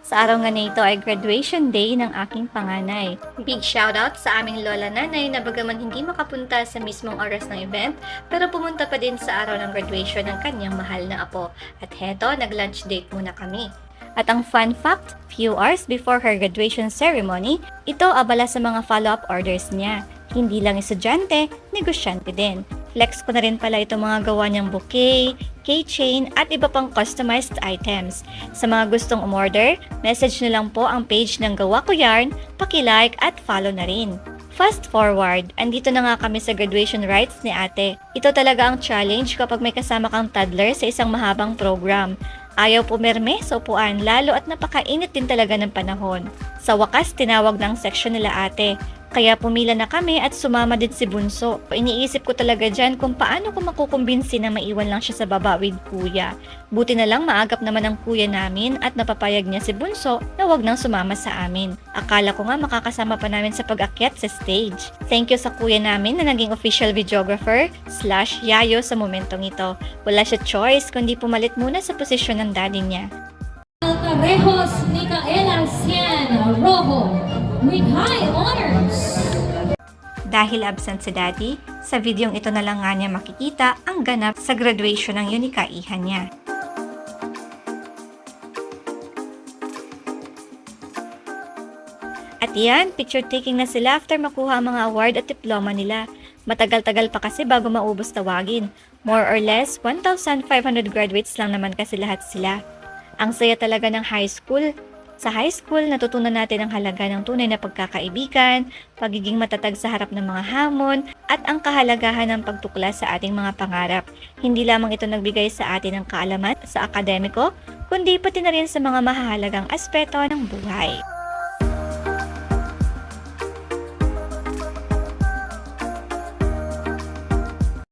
Sa araw nga na ito ay graduation day ng aking panganay. Big shoutout sa aming lola nanay na bagaman hindi makapunta sa mismong oras ng event, pero pumunta pa din sa araw ng graduation ng kanyang mahal na apo. At heto, nag-lunch date muna kami. At ang fun fact, few hours before her graduation ceremony, ito abala sa mga follow-up orders niya. Hindi lang estudyante, negosyante din. Flex ko na rin pala itong mga gawa niyang bouquet, keychain at iba pang customized items. Sa mga gustong umorder, message nyo lang po ang page ng Gawa Ko Yarn, paki-like at follow na rin. Fast forward, andito na nga kami sa graduation rites ni ate. Ito talaga ang challenge kapag may kasama kang toddler sa isang mahabang program. Ayaw pumirme sa upuan lalo at napakainit din talaga ng panahon. Sa wakas, tinawag ng section nila ate. Kaya pumila na kami at sumama din si Bunso. Iniisip ko talaga dyan kung paano ko makukumbinsi na maiwan lang siya sa baba with kuya. Buti na lang maagap naman ang kuya namin at napapayag niya si Bunso na wag nang sumama sa amin. Akala ko nga makakasama pa namin sa pag-akyat sa stage. Thank you sa kuya namin na naging official videographer / yayo sa momentong ito. Wala siya choice kundi pumalit muna sa posisyon ng daddy niya. Alcarejos Micaela Sian Rojo with high honors. Dahil absent si daddy, sa videong ito na lang nga niya makikita ang ganap sa graduation ng yunikaihan niya. At yan, picture taking na sila after makuha ang mga award at diploma nila. Matagal-tagal pa kasi bago maubos tawagin. More or less, 1,500 graduates lang naman kasi lahat sila. Ang saya talaga ng high school. Sa high school, natutunan natin ang halaga ng tunay na pagkakaibigan, pagiging matatag sa harap ng mga hamon, at ang kahalagahan ng pagtuklas sa ating mga pangarap. Hindi lamang ito nagbigay sa atin ng kaalaman sa akademiko, kundi pati na rin sa mga mahahalagang aspeto ng buhay.